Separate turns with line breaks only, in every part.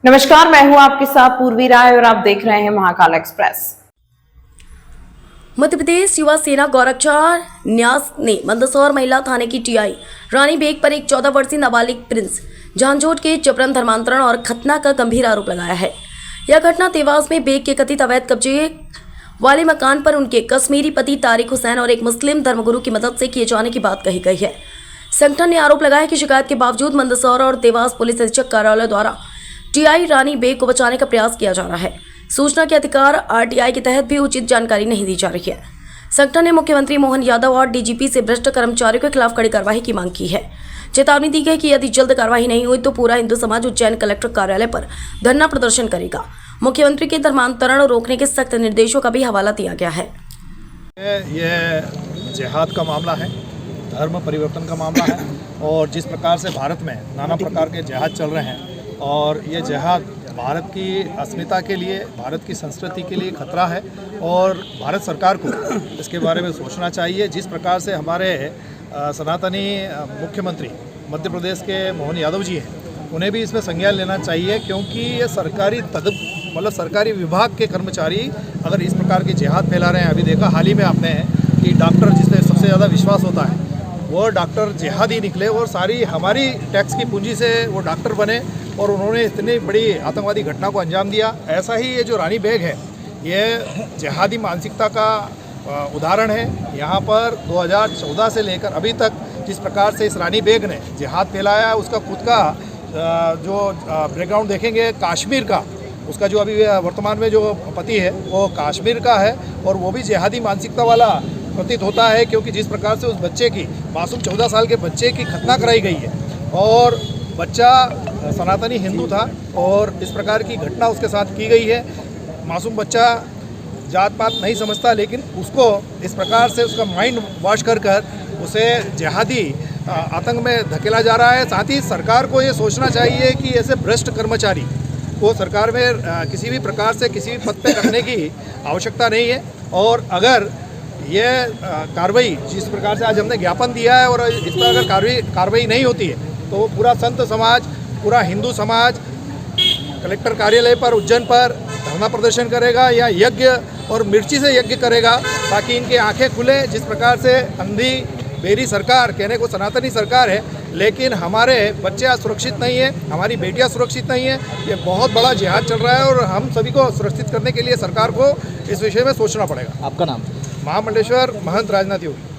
नमस्कार, मैं हूं आपके साथ पूर्वी राय और आप देख रहे हैं महाकाल एक्सप्रेस।
मध्य प्रदेश युवा सेना गोरखचार न्यास ने मंदसौर महिला थाने की टीआई रानी बेग पर एक 14 वर्षीय नाबालिग प्रिंस जानजोट के जबरन धर्मांतरण और खतना का गंभीर आरोप लगाया है। यह घटना देवास में बेग के कथित अवैध कब्जे वाले मकान पर उनके कश्मीरी पति तारिक हुसैन और एक मुस्लिम धर्मगुरु की मदद से किए जाने की बात कही गई है। संगठन ने आरोप लगाया कि शिकायत के बावजूद मंदसौर और देवास पुलिस अधीक्षक कार्यालय द्वारा टीआई रानी बेग को बचाने का प्रयास किया जा रहा है। सूचना के अधिकार आरटीआई के तहत भी उचित जानकारी नहीं दी जा रही है। संगठन ने मुख्यमंत्री मोहन यादव और डीजीपी से भ्रष्ट कर्मचारियों के खिलाफ कड़ी कार्रवाई की मांग की है। चेतावनी दी गई कि यदि जल्द कार्रवाई नहीं हुई तो पूरा हिंदू समाज उज्जैन कलेक्टर कार्यालय पर धरना प्रदर्शन करेगा। मुख्यमंत्री के धर्मांतरण रोकने के सख्त निर्देशों का भी हवाला दिया गया है।
यह जिहाद का मामला है, धर्म परिवर्तन का मामला है और जिस प्रकार से भारत में नाना प्रकार के जिहाद चल रहे हैं और ये जिहाद भारत की अस्मिता के लिए, भारत की संस्कृति के लिए खतरा है और भारत सरकार को इसके बारे में सोचना चाहिए। जिस प्रकार से हमारे सनातनी मुख्यमंत्री मध्य प्रदेश के मोहन यादव जी हैं, उन्हें भी इसमें संज्ञान लेना चाहिए, क्योंकि ये सरकारी विभाग के कर्मचारी अगर इस प्रकार की जिहाद फैला रहे हैं। अभी देखा हाल ही में आपने कि डॉक्टर जिसमें सबसे ज़्यादा विश्वास होता है वो डॉक्टर जिहादी निकले और सारी हमारी टैक्स की पूंजी से वो डॉक्टर बने और उन्होंने इतनी बड़ी आतंकवादी घटना को अंजाम दिया। ऐसा ही ये जो रानी बेग है, ये जिहादी मानसिकता का उदाहरण है। यहाँ पर 2014 से लेकर अभी तक जिस प्रकार से इस रानी बेग ने जिहाद फैलाया है, उसका खुद का जो बैकग्राउंड देखेंगे कश्मीर का, उसका जो अभी वर्तमान में जो पति है वो कश्मीर का है और वो भी जिहादी मानसिकता वाला प्रतीत होता है, क्योंकि जिस प्रकार से उस बच्चे की, मासूम 14 साल के बच्चे की खतना कराई गई है और बच्चा सनातनी हिंदू था और इस प्रकार की घटना उसके साथ की गई है। मासूम बच्चा जात पात नहीं समझता, लेकिन उसको इस प्रकार से उसका माइंड वॉश कर उसे जिहादी आतंक में धकेला जा रहा है। साथ ही सरकार को ये सोचना चाहिए कि ऐसे भ्रष्ट कर्मचारी को सरकार में किसी भी प्रकार से किसी भी पद पे रखने की आवश्यकता नहीं है। और अगर ये कार्रवाई जिस प्रकार से आज हमने ज्ञापन दिया है और इस पर अगर कार्रवाई नहीं होती है तो पूरा संत समाज, पूरा हिंदू समाज कलेक्टर कार्यालय पर, उज्जैन पर धरना प्रदर्शन करेगा या यज्ञ और मिर्ची से यज्ञ करेगा, ताकि इनकी आंखें खुले। जिस प्रकार से अंधी बेरी सरकार, कहने को सनातनी सरकार है, लेकिन हमारे बच्चे आज सुरक्षित नहीं है, हमारी बेटियां सुरक्षित नहीं है। ये बहुत बड़ा जिहाद चल रहा है और हम सभी को सुरक्षित करने के लिए सरकार को इस विषय में सोचना पड़ेगा।
आपका नाम?
महामंडलेश्वर महंत राजनाथ योगी।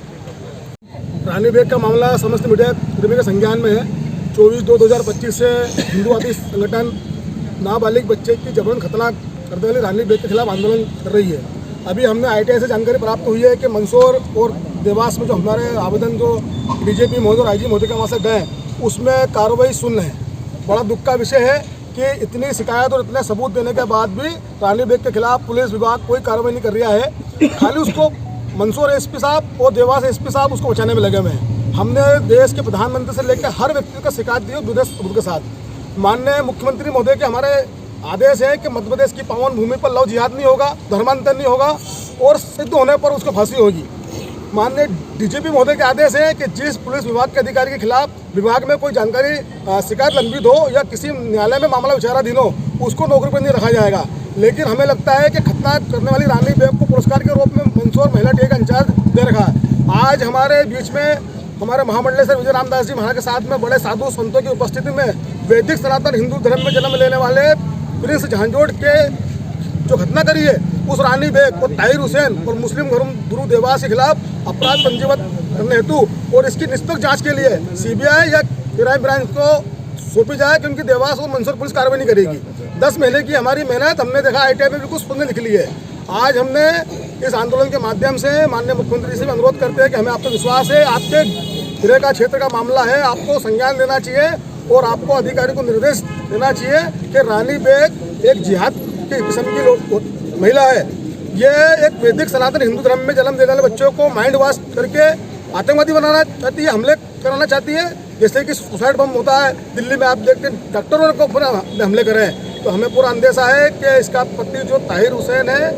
रानी बेग का मामला समस्त मीडिया के संज्ञान में है। 24/2/2025 से हिंदूवादी संगठन नाबालिग बच्चे की जबरन खतना करने वाली रानी बेग के खिलाफ आंदोलन कर रही है। अभी हमने आईटीआई से जानकारी प्राप्त हुई है कि मंदसौर और देवास में जो हमारे आवेदन जो डीजीपी महोदय और आईजी महोदय के वहाँ से गए, उसमें कार्रवाई शून्य है। बड़ा दुख का विषय है कि इतनी शिकायत और इतने सबूत देने के बाद भी रानी बेग के खिलाफ पुलिस विभाग कोई कार्रवाई नहीं कर रहा है। खाली उसको मंदसौर एसपी साहब और देवास एसपी साहब उसको बचाने में लगे हुए हैं। हमने देश के प्रधानमंत्री से लेकर हर व्यक्ति को शिकायत दी विदेश सबूत के साथ। माननीय मुख्यमंत्री महोदय के हमारे आदेश है कि मध्य प्रदेश की पावन भूमि पर लव जिहाद नहीं होगा, धर्मांतर नहीं होगा और सिद्ध होने पर उसको फांसी होगी। माननीय डीजीपी महोदय के आदेश है कि जिस पुलिस विभाग के अधिकारी के खिलाफ विभाग में कोई जानकारी शिकायत लंबित हो या किसी न्यायालय में मामला विचाराधीन हो, उसको नौकरी पर नहीं रखा जाएगा। लेकिन हमें लगता है कि खतना करने वाली रानी बेग को पुरस्कार के रूप में मंदसौर महिला टीआई का इंचार्ज दे रखा है। आज हमारे बीच में हमारे महामंडलेश्वर विजय रामदास जी महाराज के साथ में बड़े साधु संतों की उपस्थिति में वैदिक सनातन हिंदू धर्म में जन्म लेने वाले प्रिंस जानजोट के जो घटना करी है उस रानी बेग और ताहिर हुसैन और मुस्लिम गुरु देवास के खिलाफ अपराध पंजीबद्ध करने हेतु और इसकी निष्पक्ष जांच के लिए सीबीआई या क्राइम ब्रांच को सौंपी जाए, क्योंकि देवास और मंदसौर पुलिस कार्रवाई नहीं करेगी। 10 महीने की हमारी मेहनत हमने देखा आईटीआई में बिल्कुल शून्य निकली है। आज हमने इस आंदोलन के माध्यम से माननीय मुख्यमंत्री से भी अनुरोध करते हैं कि हमें आप पर विश्वास है, आपके गृह का क्षेत्र का मामला है, आपको संज्ञान लेना चाहिए और आपको अधिकारी को निर्देश देना चाहिए कि रानी बेग एक जिहाद की किस्म की महिला है। ये एक वैदिक सनातन हिंदू धर्म में जन्म देने वाले बच्चों को माइंड वॉश करके आतंकवादी बनाना चाहती है, हमले कराना चाहती है। जैसे कि सुसाइड बम होता है दिल्ली में, आप देखते हैं डॉक्टरों को पूरा हमले करे हैं। तो हमें पूरा अंदेशा है कि इसका पति जो ताहिर हुसैन है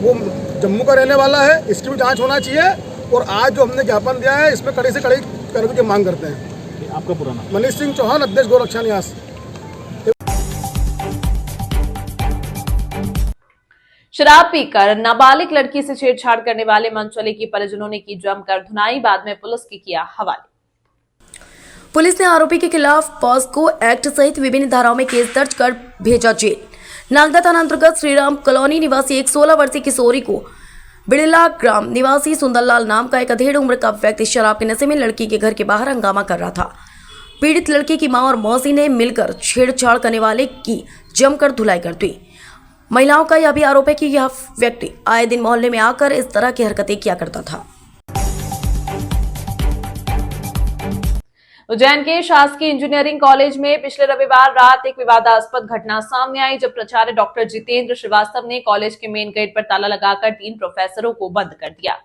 वो जम्मू का रहने वाला है, इसकी भी जांच होना चाहिए। और आज जो हमने ज्ञापन दिया है इसमें कड़ी से कड़ी कार्रवाई की मांग करते हैं।
आपका पूरा नाम?
मनीष सिंह चौहान, अध्यक्ष गोरखचार न्यास।
शराब पीकर नाबालिग लड़की से छेड़छाड़ करने वाले मनचले की परिजनों ने की जमकर धुनाई, बाद में पुलिस की किया हवाले।
पुलिस ने आरोपी के खिलाफ पॉस्को एक्ट सहित विभिन्न धाराओं में केस दर्ज कर भेजा जेल। नागदा थाना अंतर्गत श्रीराम कॉलोनी निवासी एक 16 वर्षीय किशोरी को बिड़ला ग्राम निवासी सुंदरलाल नाम का एक अधेड़ उम्र का व्यक्ति शराब के नशे में लड़की के घर के बाहर हंगामा कर रहा था। पीड़ित लड़की की मां और मौसी ने मिलकर छेड़छाड़ करने वाले की जमकर धुलाई कर दी। महिलाओं का यह भी आरोप है कि यह व्यक्ति आए दिन मोहल्ले में आकर इस तरह की हरकतें किया करता था।
उज्जैन के शासकीय इंजीनियरिंग कॉलेज में पिछले रविवार रात एक विवादास्पद घटना सामने आई, जब प्राचार्य डॉक्टर जितेंद्र श्रीवास्तव ने कॉलेज के मेन गेट पर ताला लगाकर 3 प्रोफेसरों को बंद कर दिया।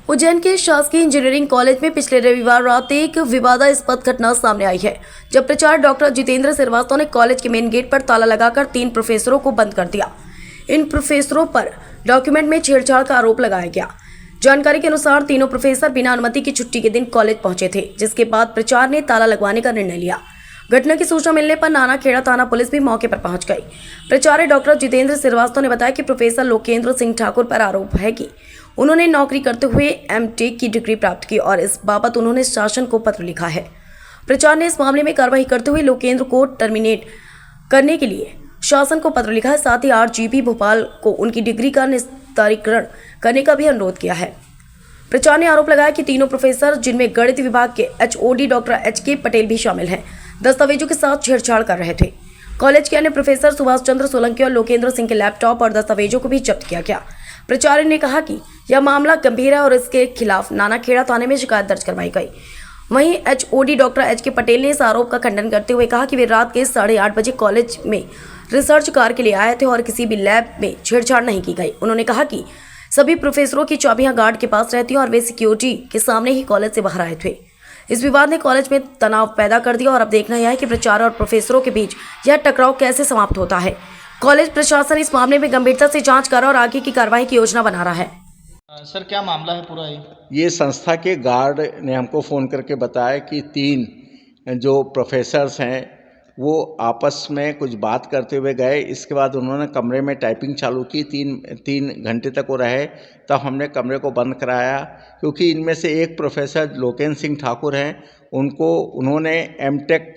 उज्जैन के शासकीय इंजीनियरिंग कॉलेज में पिछले रविवार रात एक विवादास्पद घटना सामने आई है, जब प्राचार्य डॉक्टर जितेंद्र श्रीवास्तव ने कॉलेज के मेन गेट पर ताला लगाकर 3 प्रोफेसरों को बंद कर दिया। इन प्रोफेसरों पर डॉक्यूमेंट में छेड़छाड़ का आरोप लगाया गया। जानकारी के अनुसार तीनों प्रोफेसर बिना अनुमति की छुट्टी के दिन कॉलेज पहुंचे थे, जिसके बाद प्राचार्य ने ताला लगवाने का निर्णय लिया। घटना की सूचना मिलने पर नानाखेड़ा थाना पुलिस भी मौके पर पहुंच गई। प्राचार्य डॉक्टर जितेंद्र श्रीवास्तव ने बताया कि प्रोफेसर लोकेंद्र सिंह ठाकुर पर आरोप है कि उन्होंने नौकरी करते हुए एमटेक की डिग्री प्राप्त की और इस बाबत उन्होंने शासन को पत्र लिखा है। प्राचार्य ने इस मामले में कार्रवाई करते हुए लोकेंद्र को टर्मिनेट करने के लिए शासन को पत्र लिखा है। साथ ही आरजीपी भोपाल को उनकी डिग्री का निस्तारीकरण करने का भी अनुरोध किया है। प्राचार्य ने आरोप लगाया कि तीनों प्रोफेसर, जिनमें गणित विभाग के एचओडी डॉक्टर एचके पटेल भी शामिल हैं, दस्तावेजों के साथ छेड़छाड़ कर रहे थे। कॉलेज के अन्य प्रोफेसर सुभाष चंद्र सोलंकी और लोकेंद्र सिंह के लैपटॉप और दस्तावेजों को भी जब्त किया गया। प्राचार्य ने कहा कि यह मामला गंभीर है और इसके खिलाफ नानाखेड़ा थाने में शिकायत दर्ज करवाई गई। वहीं एचओडी डॉक्टर एचके पटेल ने इस आरोप का खंडन करते हुए कहा कि वे रात के 8:30 बजे कॉलेज में रिसर्च कार्य के लिए आए थे और किसी भी लैब में छेड़छाड़ नहीं की गई। उन्होंने कहा कि सभी प्रोफेसरों की चाबियां गार्ड के पास रहती हैं और वे सिक्योरिटी के सामने ही कॉलेज से बाहर आए थे। इस विवाद ने कॉलेज में तनाव पैदा कर दिया और अब देखना यह है कि प्राचार्य और प्रोफेसरों के बीच यह टकराव कैसे समाप्त होता है। कॉलेज प्रशासन इस मामले में गंभीरता से जांच कर रहा और आगे की कार्रवाई की योजना बना रहा है।
सर, क्या मामला है पूरा
ये संस्था के गार्ड ने हमको फ़ोन करके बताया कि 3 जो प्रोफेसर्स हैं वो आपस में कुछ बात करते हुए गए। इसके बाद उन्होंने कमरे में टाइपिंग चालू की। 3 घंटे तक वो रहे, तब हमने कमरे को बंद कराया, क्योंकि इनमें से एक प्रोफेसर लोकेंद्र सिंह ठाकुर हैं, उन्होंने एमटेक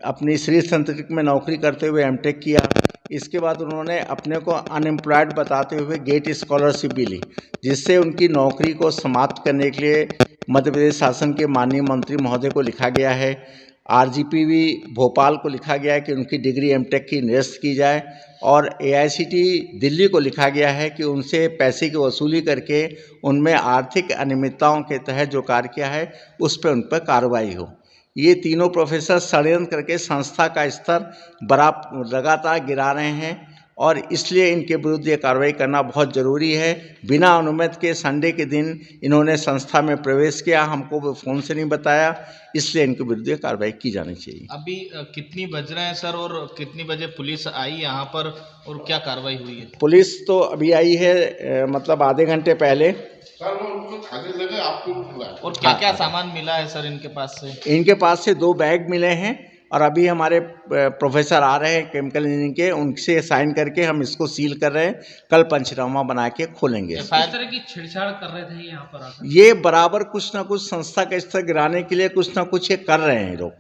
अपनी श्री संतरिक में नौकरी करते हुए एमटेक किया। इसके बाद उन्होंने अपने को अनएम्प्लॉयड बताते हुए गेट स्कॉलरशिप भी ली, जिससे उनकी नौकरी को समाप्त करने के लिए मध्य प्रदेश शासन के माननीय मंत्री महोदय को लिखा गया है। आरजीपी भी भोपाल को लिखा गया है कि उनकी डिग्री एमटेक की निरस्त की जाए, और एआईसीटी दिल्ली को लिखा गया है कि उनसे पैसे की वसूली करके उनमें आर्थिक अनियमितताओं के तहत जो कार्य किया है उस पर उन पर कार्रवाई हो। ये तीनों प्रोफेसर षड्यंत्र करके संस्था का स्तर लगातार गिरा रहे हैं और इसलिए इनके विरुद्ध ये कार्रवाई करना बहुत ज़रूरी है। बिना अनुमति के संडे के दिन इन्होंने संस्था में प्रवेश किया, हमको वो फ़ोन से नहीं बताया, इसलिए इनके विरुद्ध ये कार्रवाई की जानी चाहिए।
अभी कितनी बज रहे हैं सर, और कितनी बजे पुलिस आई यहाँ पर और क्या कार्रवाई हुई है?
पुलिस तो अभी आई है, मतलब आधे घंटे पहले।
और क्या क्या सामान मिला है सर इनके पास से?
इनके पास से 2 बैग मिले हैं और अभी हमारे प्रोफेसर आ रहे हैं केमिकल इंजीनियरिंग के, उनसे साइन करके हम इसको सील कर रहे हैं। कल पंचनामा बना के खोलेंगे।
इस तरह की छेड़छाड़ कर रहे थे यहाँ पर आकर?
ये बराबर कुछ ना कुछ संस्था का स्तर गिराने के लिए कुछ ना कुछ ये कर रहे हैं लोग।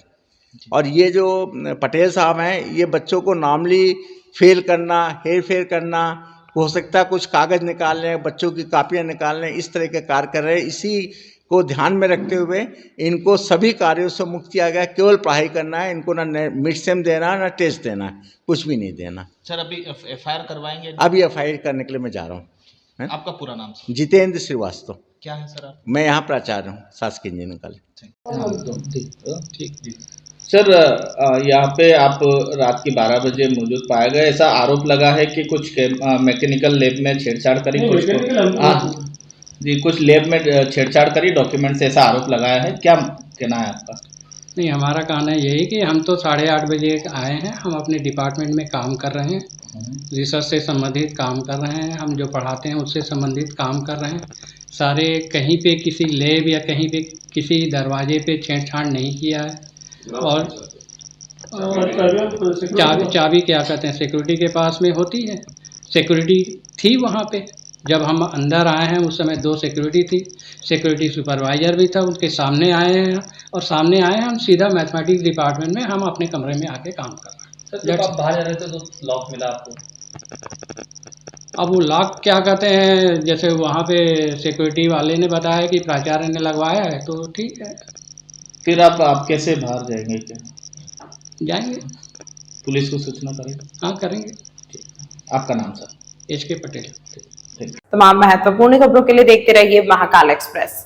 और ये जो पटेल साहब हैं, ये बच्चों को नॉर्मली फेल करना, हेर फेर करना, हो सकता है कुछ कागज़ निकाल लें, बच्चों की कापियाँ निकाल लें, इस तरह के कार्य कर रहे हैं। इसी को ध्यान में रखते हुए इनको सभी कार्यों से मुक्त किया गया। केवल पढ़ाई करना है, इनको ना मिड सेम देना है, ना टेस्ट देना है, कुछ भी नहीं देना।
सर, अभी एफआईआर करवाएंगे?
अभी एफआईआर करने के लिए मैं जा रहा हूँ।
आपका पूरा नाम सर?
जितेंद्र श्रीवास्तव।
क्या है सर आप?
मैं यहाँ प्राचार्य हूँ शासकीय इंजीनियरिंग कॉलेज।
ठीक। सर, यहाँ पे आप रात की 12 बजे मौजूद पाए गए, ऐसा आरोप लगा है कि कुछ मैकेनिकल लैब में छेड़छाड़ करी, कुछ लैब में छेड़छाड़ करी, डॉक्यूमेंट से ऐसा आरोप लगाया है। क्या कहना है आपका?
नहीं, हमारा कहना यही कि हम तो 8:30 बजे आए हैं, हम अपने डिपार्टमेंट में काम कर रहे हैं, रिसर्च से संबंधित काम कर रहे हैं, हम जो पढ़ाते हैं उससे संबंधित काम कर रहे हैं। सारे कहीं पे किसी लैब या कहीं पे किसी दरवाजे पे छेड़छाड़ नहीं किया है। और और चाबी क्या कहते हैं सिक्योरिटी के पास में होती है। सिक्योरिटी थी वहाँ पे, जब हम अंदर आए हैं उस समय 2 सिक्योरिटी थी, सिक्योरिटी सुपरवाइजर भी था, उनके सामने आए हैं और सामने आए हैं हम सीधा मैथमेटिक्स डिपार्टमेंट में हम अपने कमरे में आके काम कर रहे हैं।
सर जब आप बाहर जा रहे थे तो लॉक मिला आपको?
अब वो लॉक क्या कहते हैं, जैसे वहाँ पे सिक्योरिटी वाले ने बताया कि प्राचार्य ने लगवाया है तो ठीक है,
फिर आप कैसे बाहर जाएंगे? क्या
जाएंगे,
पुलिस को सूचना करेंगे?
हाँ करेंगे।
आपका नाम सर?
HK पटेल।
तमाम महत्वपूर्ण खबरों के लिए देखते रहिए महाकाल एक्सप्रेस।